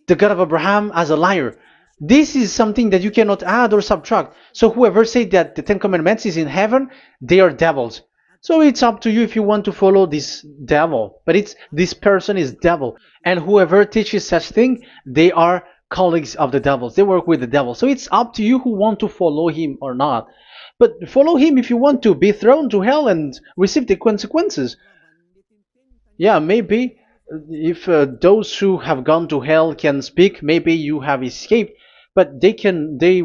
the God of Abraham as a liar. This is something that you cannot add or subtract. So whoever said that the Ten Commandments is in heaven, they are devils. So it's up to you if you want to follow this devil. But this person is devil. And whoever teaches such thing, they are colleagues of the devils. They work with the devil. So it's up to you who want to follow him or not. But follow him if you want to be thrown to hell and receive the consequences. Yeah, maybe if those who have gone to hell can speak, maybe you have escaped, but they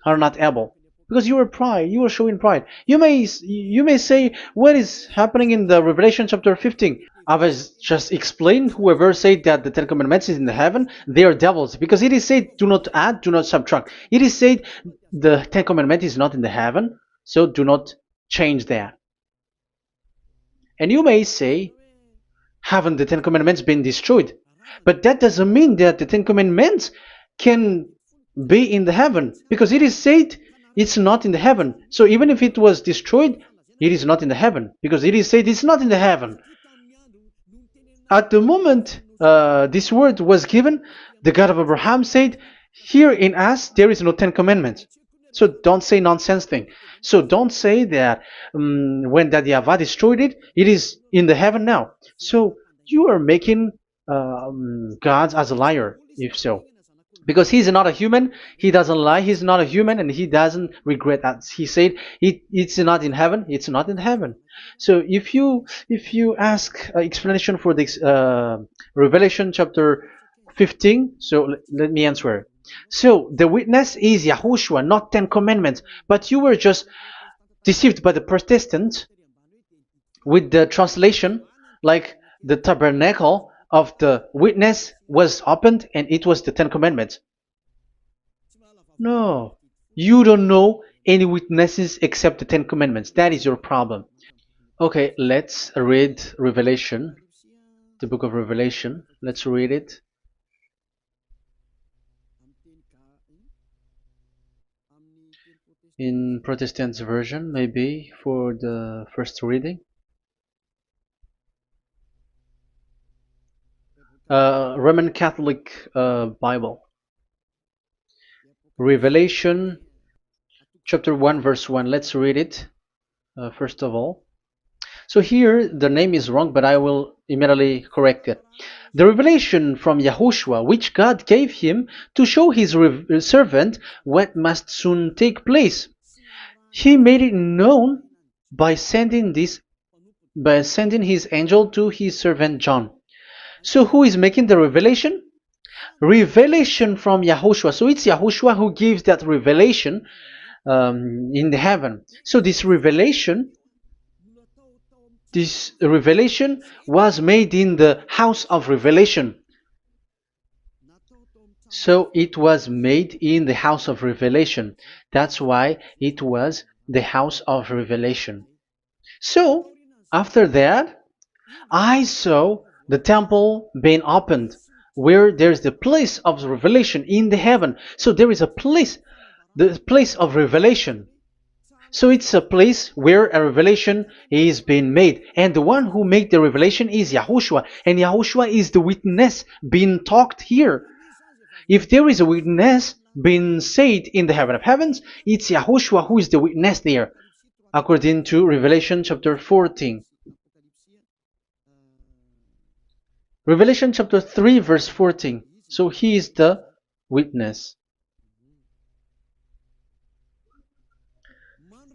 are not able because you are pride. You are showing pride. You may say what is happening in the Revelation chapter 15. I was just explained. Whoever said that the Ten Commandments is in the heaven, they are devils because it is said, "Do not add, do not subtract." It is said the Ten Commandment is not in the heaven, so do not change that. And you may say, haven't the Ten Commandments been destroyed? But that doesn't mean that the Ten Commandments can be in the heaven, because it is said it's not in the heaven. So even if it was destroyed, it is not in the heaven, because it is said it's not in the heaven. At the moment this word was given, the God of Abraham said, here in us there is no Ten Commandments. So don't say nonsense thing. So don't say that when that YAHVAH destroyed it, it is in the heaven now. So you are making God as a liar, if so. Because he's not a human, he doesn't lie, he's not a human, and he doesn't regret that. He said it's not in heaven, it's not in heaven. So if you ask explanation for this Revelation chapter 15, so let me answer. So the witness is YAHOSHUAH, not Ten Commandments. But you were just deceived by the Protestants with the translation, like the tabernacle of the witness was opened and it was the Ten Commandments. No, you don't know any witnesses except the Ten Commandments. That is your problem. Okay, let's read Revelation, the book of Revelation. Let's read it. In Protestant version, maybe for the first reading. Roman Catholic Bible. Revelation chapter 1 verse 1. Let's read it first of all. So here the name is wrong, but I will immediately correct it. The revelation from YAHOSHUAH, which God gave him to show his servant what must soon take place. He made it known by sending his angel to his servant John. So who is making the revelation? Revelation from YAHOSHUAH. So it's YAHOSHUAH who gives that revelation in the heaven. So this revelation was made in the house of revelation. So it was made in the house of revelation. That's why it was the house of revelation. So, after that, I saw the temple being opened, where there's the place of revelation in the heaven. So there is a place, the place of revelation. So it's a place where a revelation is being made. And the one who made the revelation is Yahushua. And Yahushua is the witness being talked here. If there is a witness being said in the heaven of heavens, it's Yahushua who is the witness there, according to Revelation chapter 14. Revelation chapter 3 verse 14. So he is the witness.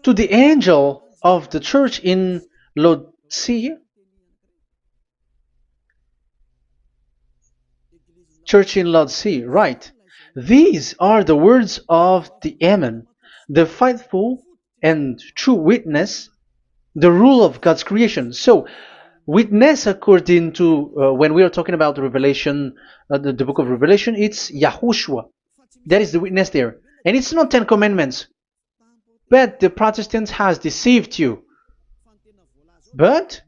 To the angel of the church in Laodicea, church in Laodicea, right? These are the words of the Amen, the faithful and true witness, the rule of God's creation. So, witness according to when we are talking about the Revelation, the book of Revelation, it's Yahushua. That is the witness there, and it's not 10 Commandments. But the Protestants has deceived you. But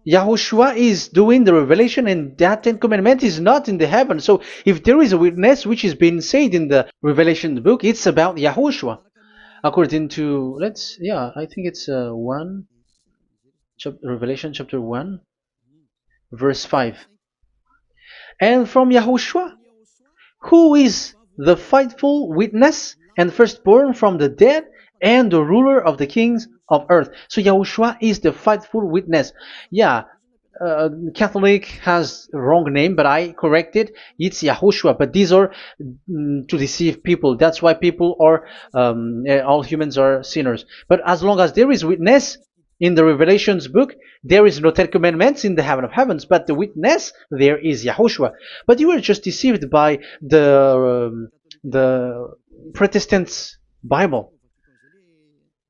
Yahushua is doing the revelation, and that 10 Commandment is not in the heaven. So if there is a witness which is being said in the Revelation book, it's about Yahushua. According to, I think it's Revelation chapter 1, verse 5. And from Yahushua, who is the faithful witness and firstborn from the dead, and the ruler of the kings of earth. So Yahushua is the faithful witness. Catholic has a wrong name, but I corrected. It's Yahushua. But these are to deceive people. That's why people are, all humans are sinners. But as long as there is witness in the Revelations book, there is no 10 Commandments in the heaven of heavens, but the witness there is Yahushua. But you were just deceived by the Protestants' Bible.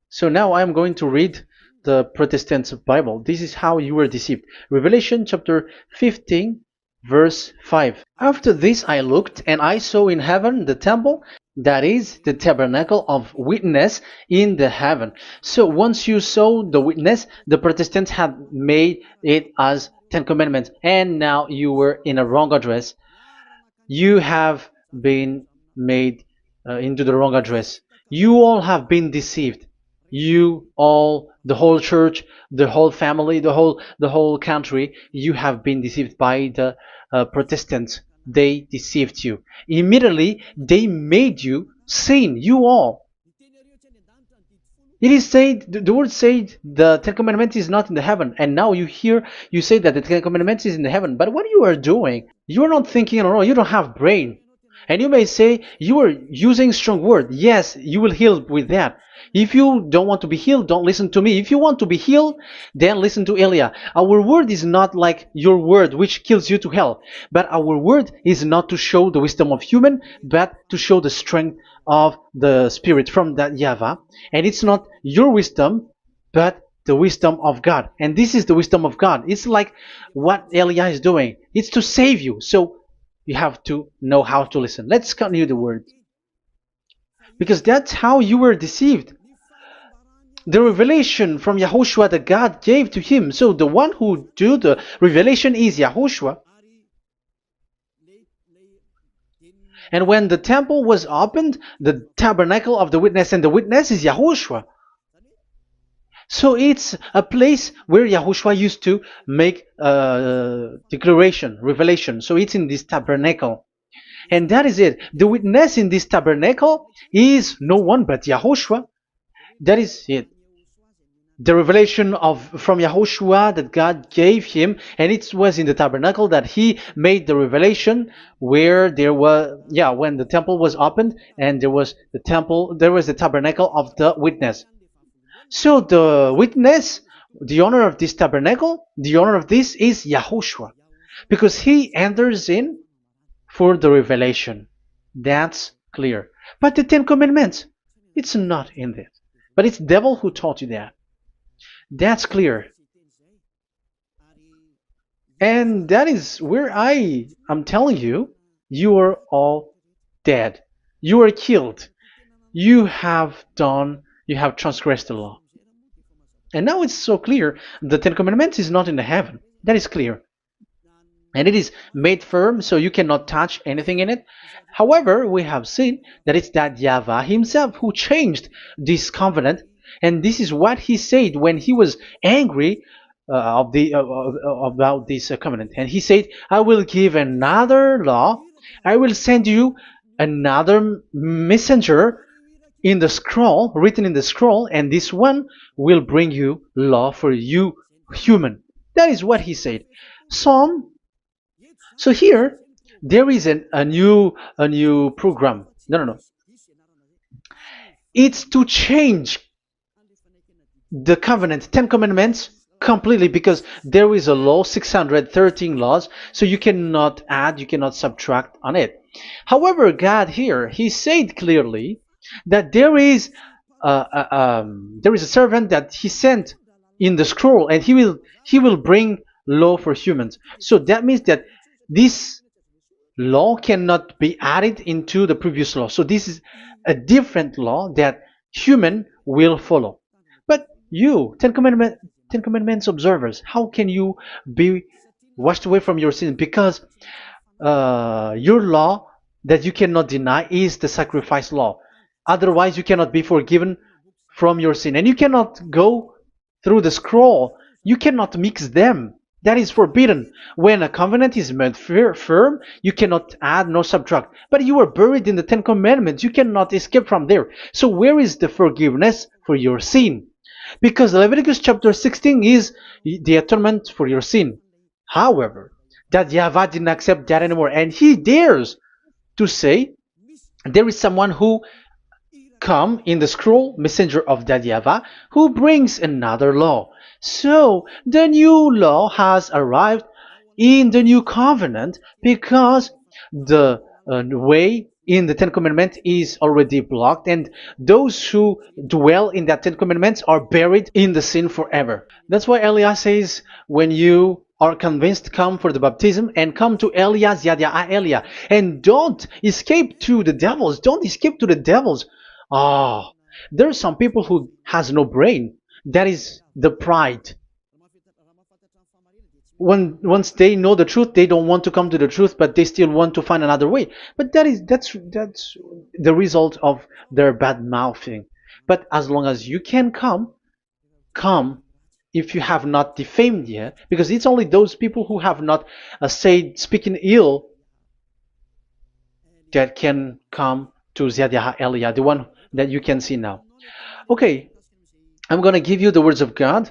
So now I am going to read the Protestants' Bible. This is how you were deceived. Revelation chapter 15, verse 5. After this I looked, and I saw in heaven the temple, that is the tabernacle of witness in the heaven. So once you saw the witness, the Protestants had made it as 10 Commandments, and now you were in a wrong address. You have been made into the wrong address. You all have been deceived. You all, the whole church, the whole family, the whole country, you have been deceived by the Protestants. They deceived you. Immediately, they made you sin. You all. It is said, the word said, the 10 Commandments is not in the heaven. And now you say that the 10 Commandments is in the heaven. But what you are doing, you are not thinking at all. You don't have brain. And you may say, you are using strong word. Yes, you will heal with that. If you don't want to be healed, don't listen to me. If you want to be healed, then listen to Elia. Our word is not like your word, which kills you to hell. But our word is not to show the wisdom of human, but to show the strength of the Spirit from that YAHVAH. And it's not your wisdom, but the wisdom of God. And this is the wisdom of God. It's like what Elia is doing. It's to save you. So you have to know how to listen. Let's continue the word. Because that's how you were deceived. The revelation from Yahushua that God gave to him. So the one who do the revelation is Yahushua. And when the temple was opened, the tabernacle of the witness, and the witness is Yahushua. So it's a place where Yahushua used to make declaration, revelation. So it's in this tabernacle. And that is it. The witness in this tabernacle is no one but Yahushua. That is it. The revelation from Yahushua that God gave him, and it was in the tabernacle that he made the revelation, where there was, when the temple was opened, and there was the tabernacle of the witness. So the witness, the owner of this tabernacle, the owner of this is Yahushua, because he enters in for the revelation. That's clear. But the 10 Commandments, it's not in it. But it's the devil who taught you that. That's clear. And that is where I'm telling you, you are all dead. You are killed. You have done You have transgressed the law. And now it's so clear. The Ten Commandments is not in the heaven. That is clear. And it is made firm, so you cannot touch anything in it. However, we have seen that it's that YAHVAH himself who changed this covenant, and this is what he said when he was angry about this covenant. And he said, "I will give another law. I will send you another messenger in the scroll, written in the scroll, and this one will bring you law for you, human." That is what he said. Psalm so here there is a new program. No, no, no. It's to change the covenant, Ten Commandments completely, because there is a law, 613 laws, so you cannot add, you cannot subtract on it. However, God here, He said clearly that there is a servant that He sent in the scroll, and He will bring law for humans. So that means that this law cannot be added into the previous law. So this is a different law that human will follow. But you, Ten Commandments observers, how can you be washed away from your sin? Because your law that you cannot deny is the sacrifice law. Otherwise, you cannot be forgiven from your sin. And you cannot go through the scroll. You cannot mix them. That is forbidden. When a covenant is made firm, you cannot add nor subtract. But you are buried in the Ten Commandments. You cannot escape from there. So where is the forgiveness for your sin? Because Leviticus chapter 16 is the atonement for your sin. However, that YAHVAH didn't accept that anymore. And he dares to say there is someone who come in the scroll, messenger of that YAHVAH, who brings another law. So the new law has arrived in the new covenant because the way in the Ten Commandments is already blocked, and those who dwell in that Ten Commandments are buried in the sin forever. That's why Elias says, when you are convinced, come for the baptism and come to Elias, Yadiah, Elia, and don't escape to the devils. Don't escape to the devils. Ah, there are some people who has no brain. That is the pride. Once they know the truth, they don't want to come to the truth, but they still want to find another way. But that's the result of their bad mouthing. But as long as you can come if you have not defamed yet, because it's only those people who have not said speaking ill that can come to Ziyadiyah Elia, the one that you can see now. Okay, I'm going to give you the words of God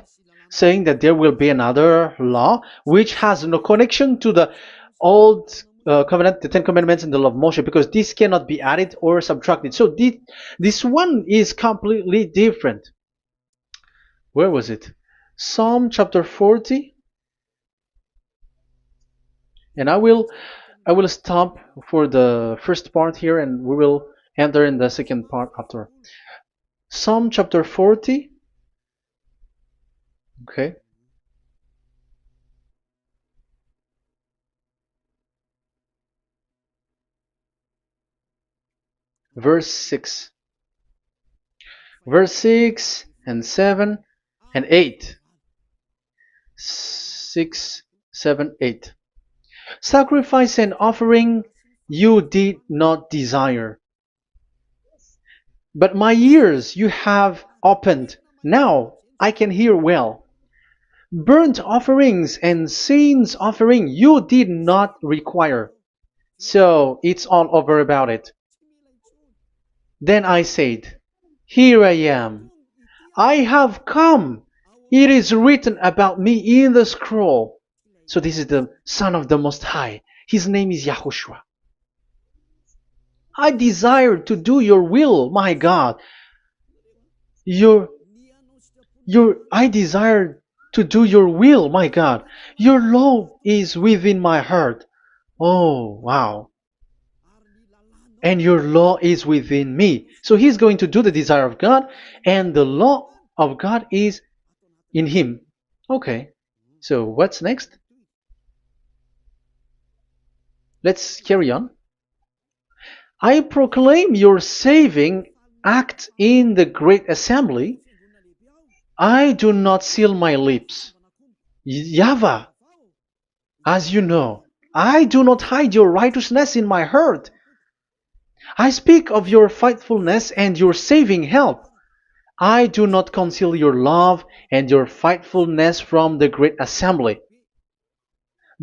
saying that there will be another law which has no connection to the old covenant, the Ten Commandments, and the law of Moshe, because this cannot be added or subtracted. So this one is completely different. Where was it? Psalm chapter 40. And I will stop for the first part here, and we will enter in the second part after. Psalm chapter 40. Okay. Verse 6. Verse 6 and 7 and 8. 6, 7, 8. Sacrifice and offering you did not desire, but my ears you have opened. Now I can hear well. Burnt offerings and sins offering you did not require. So it's all over about it. Then I said, here I am. I have come. It is written about me in the scroll. So this is the Son of the Most High. His name is YAHOSHUAH. I desire to do your will, my God. I desire to do your will, my God. Your law is within my heart. Oh, wow. And your law is within me. So he's going to do the desire of God, and the law of God is in him. Okay. So what's next? Let's carry on. I proclaim your saving act in the great assembly, I do not seal my lips. YAHVAH, as you know, I do not hide your righteousness in my heart. I speak of your faithfulness and your saving help. I do not conceal your love and your faithfulness from the great assembly.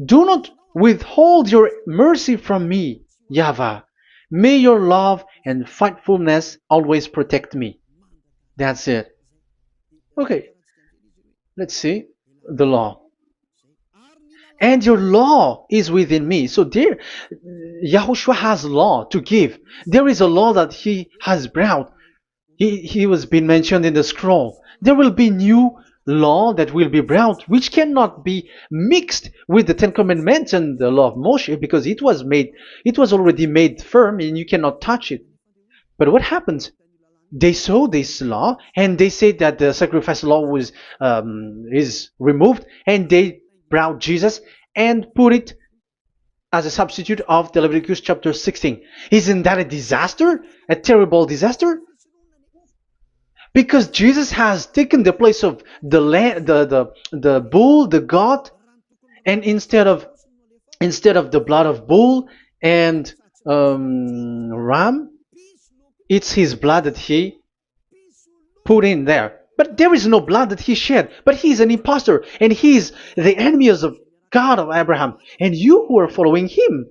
Do not withhold your mercy from me, YAHVAH. May your love and faithfulness always protect me. That's it. Okay, let's see the law. And your law is within me. So there, Yahushua has law to give. There is a law that he has brought. He was being mentioned in the scroll. There will be new law that will be brought, which cannot be mixed with the Ten Commandments and the law of Moshe, because it was already made firm, and you cannot touch it. But what happens? They saw this law, and they said that the sacrifice law is removed, and they brought Jesus and put it as a substitute of the Leviticus chapter 16. Isn't that a disaster? A terrible disaster? Because Jesus has taken the place of the bull, the goat, and instead of the blood of bull and ram, it's his blood that he put in there. But there is no blood that he shed. But he's an impostor, and he's the enemy of God of Abraham. And you who are following him,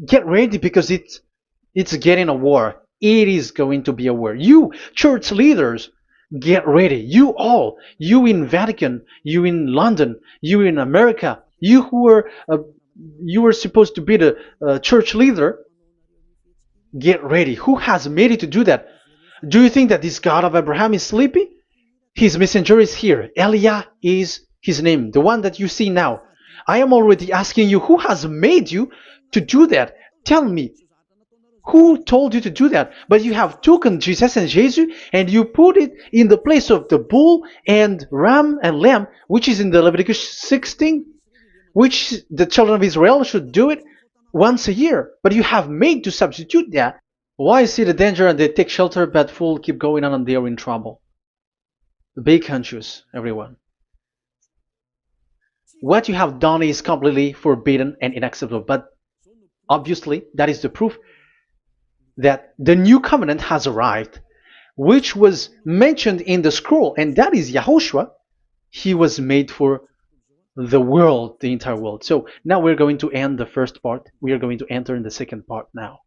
get ready, because it's getting a war. It is going to be a war. You church leaders, get ready. You all, you in Vatican, you in London, you in America, you who are supposed to be the church leader, get ready. Who has made it to do that? Do you think that this God of Abraham is sleepy? His messenger is here. Eliah is his name, the one that you see now. I am already asking you, who has made you to do that? Tell me, who told you to do that? But you have taken Jesus and Jesus, and you put it in the place of the bull and ram and lamb, which is in the Leviticus 16, which the children of Israel should do it once a year. But you have made to substitute that. Why see the danger and they take shelter, but fool keep going on and they are in trouble? Be conscious, everyone. What you have done is completely forbidden and unacceptable. But obviously, that is the proof that the new covenant has arrived, which was mentioned in the scroll, and that is YAHOSHUAH. He was made for the world, the entire world. So now we're going to end the first part. We are going to enter in the second part now.